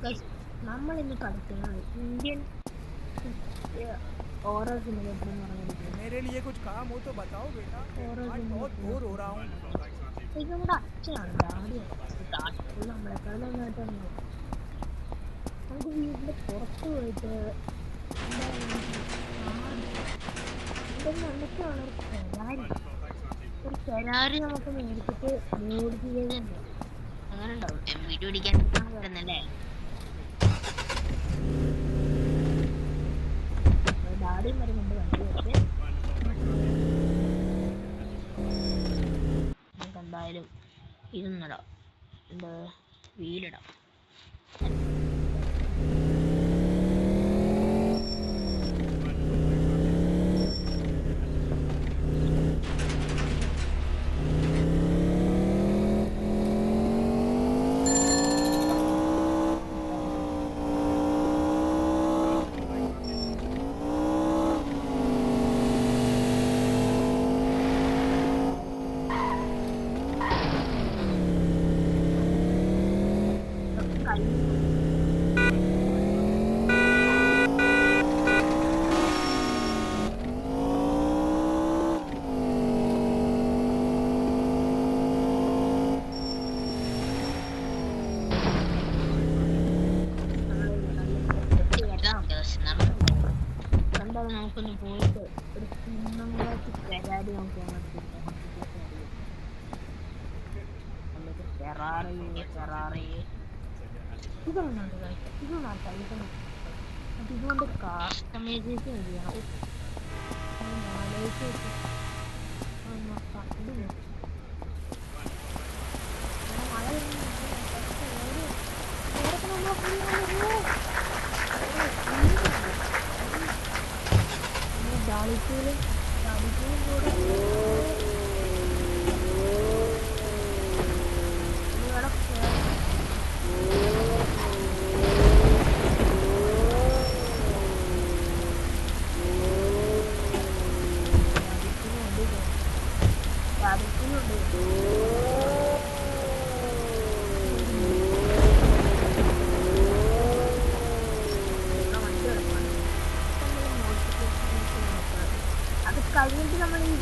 Guys, നമ്മൾ ഇന്ന് കളിക്കുന്നത് ഇന്ത്യൻ हॉरर सिमुलेटर എന്ന് പറഞ്ഞിരിക്കുന്നത്. मेरे लिए कुछ काम हो तो बताओ बेटा, आज बहुत बोर हो रहा हूँ. ഇത് നമ്മുടെ അച്ഛനാണ്, ഡാഡിയാണ്. നമ്മളെക്കാളും നന്നായിട്ടാണ്. നമുക്ക് വീടിന്റെ പുറത്ത് പോയിട്ട് ഒരു ഫെരാരി നമുക്ക് മേടിച്ചിട്ട് മോഡ് ചെയ്തുണ്ട്. അങ്ങനെ ഉണ്ടാവും. വീഡിയോ പിടിക്കാൻ വരുന്നല്ലേ? ഡാഡിയും വരുന്നുണ്ട് വണ്ടി വെച്ച്. നമുക്ക് എന്തായാലും ഇതൊന്നിടാം, എന്താ വീലിടാം. നമുക്കൊന്ന് പോയിട്ട് ഒരു കുന്നങ്ങളായിട്ട് ഫെരാരി നോക്കിയാണ് ഫെറാറി ഇതൊന്നുണ്ട്. ഇതുകൊണ്ട് കസ്റ്റമൈസേഷൻ ചെയ്യണം. ഡാലിക്കൂലും കൂടെ അത് കഴിഞ്ഞിട്ട് നമ്മൾ ഈ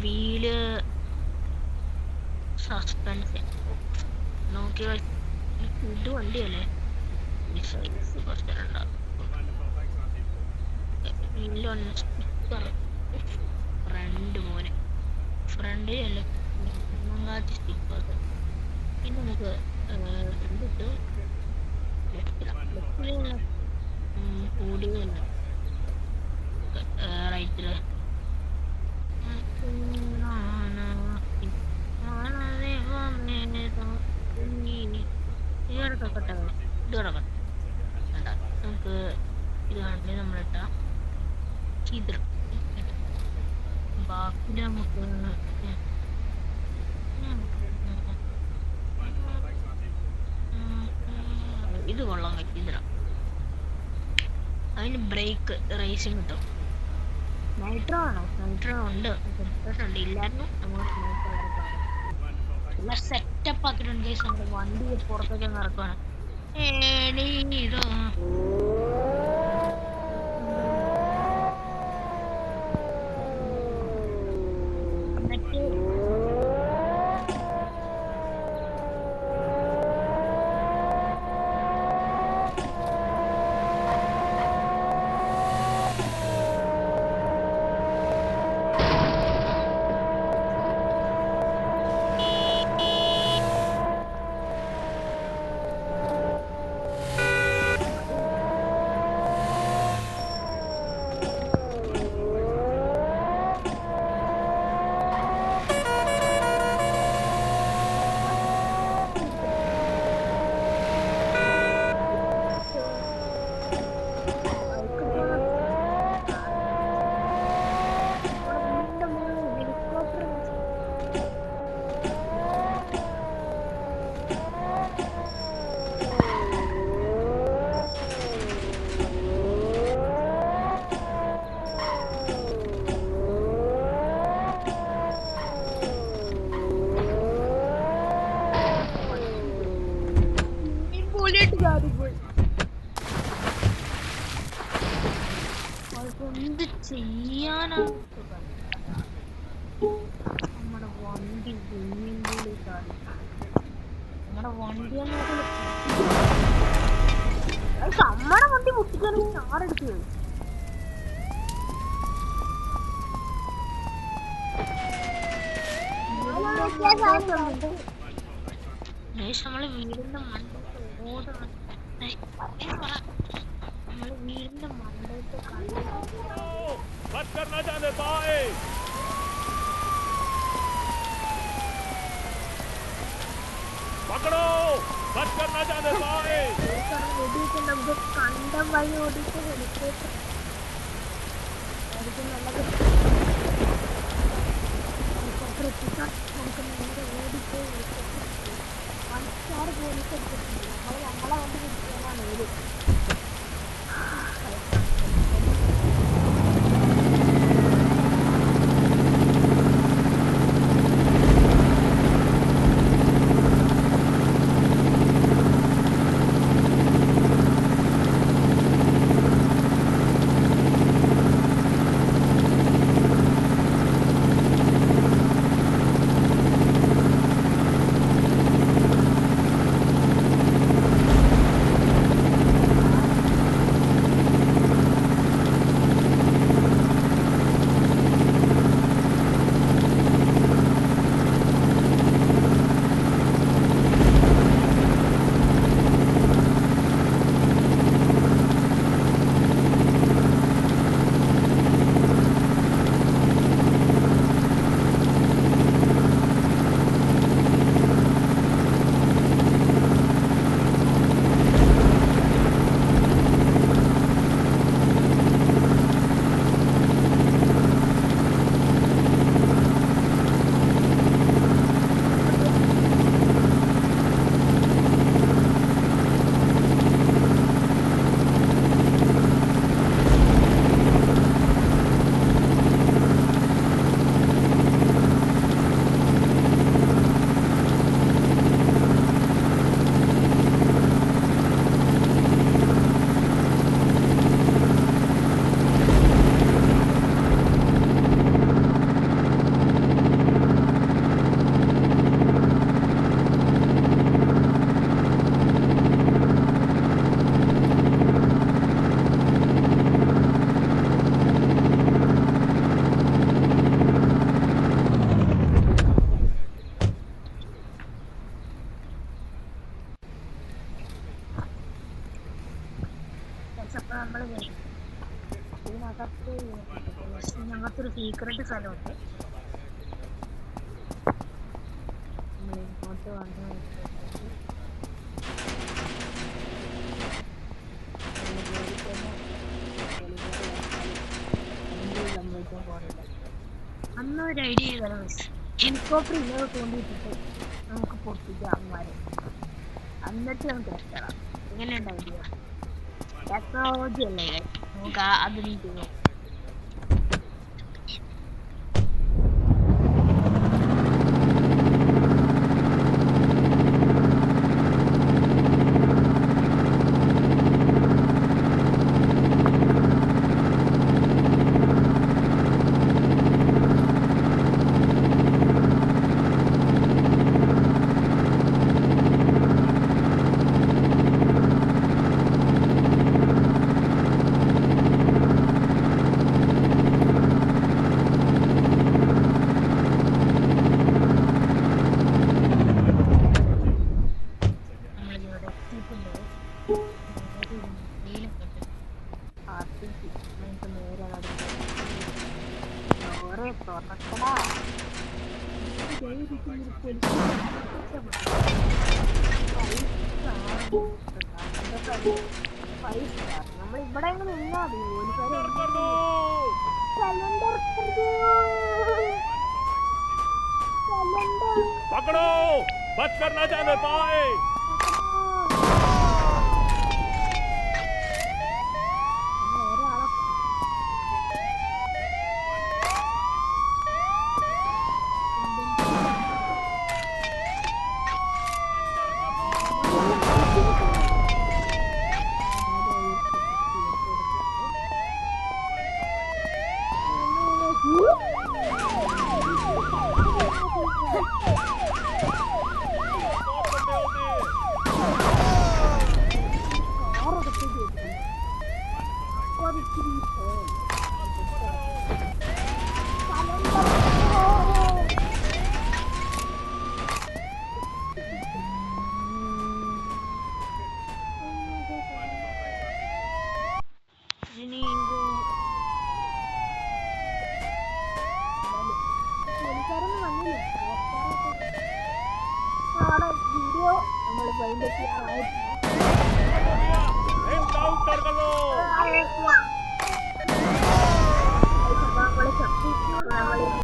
വീല് സസ്പെൻസ് നോക്കി. ഇത് വണ്ടിയല്ലേ? ഫ്രണ്ട് മോനെ ഫ്രണ്ടിലല്ലേ സ്റ്റിക്കേഴ്സ്. പിന്നെ നമുക്ക് എന്തിട്ട് കൂടിയതല്ല റൈറ്റില് നമുക്ക് ഇത് കണ്ടി നമ്മളിട്ട ചിത്രം ബാക്കി നമുക്ക് ഇത് കൊള്ളാൻ ചിത്രം. അതിന് ബ്രേക്ക് റേസിങ് കിട്ടും. നൈട്രോ ആണോ? നൈട്രോ ഉണ്ട്, ഇല്ലായിരുന്നു. നമുക്ക് നല്ല സെറ്റപ്പ് ആക്കിയിട്ടുണ്ട് guys. നമ്മുടെ വണ്ടി പുറത്തേക്ക് നടക്കുവാണ്. ഏടീടോ. എന്നിട്ട് എന്ത് ചെയ്യാനാ? നമ്മുടെ വണ്ടി നമ്മുടെ വണ്ടി നമ്മുടെ വണ്ടി മുട്ടിക്കാണെങ്കിൽ ആരെടുത്ത് നമ്മള് വീടിന്റെ മണ്ടത്ത് ഓടണം. നമ്മള് വീടിന്റെ മണ്ടത്ത് നമുക്ക് കണ്ടം വഴി ഓടിച്ച് ഹെലികോപ്റ്റർ ഹെലികോപ്റ്റർ എത്തിക്കാൻ നമുക്ക് നേരെ ഓടിച്ച് ഹെലികോപ്റ്റർ 5 പോലീസ് എടുത്തിട്ടുണ്ട്. നമ്മളെ വണ്ടി പിടിക്കാനാണ് ഏത് ഞങ്ങൾക്കൊരു സീക്രട്ട് സ്ഥലമുണ്ട്. ഇങ്ങോട്ട് വന്ന് അന്ന് ഒരു ഐഡിയ ചെയ്താലും ഹെലികോപ്റ്റർ ഇല്ലാതെ തോണ്ടിയിട്ടിട്ട് നമുക്ക് പൊട്ടിക്കാം അമ്മമാരെ, എന്നിട്ട് നമുക്ക് രക്ഷപ്പെടാം. എങ്ങനെയുണ്ട് ഐഡിയ? ടെക്നോളജി അല്ലേ, നമുക്ക് അതിന് ചെയ്യാം. തുറക്കടാ നമ്മൾ ഇവിടെ നിന്നാ മതി ഒരു पकड़ो बचकर न जाने पाए വീഡിയോ നമ്മൾ വൈൻഡപ്പ് ചെയ്യാറായിട്ടില്ല. एनकाउंटर करो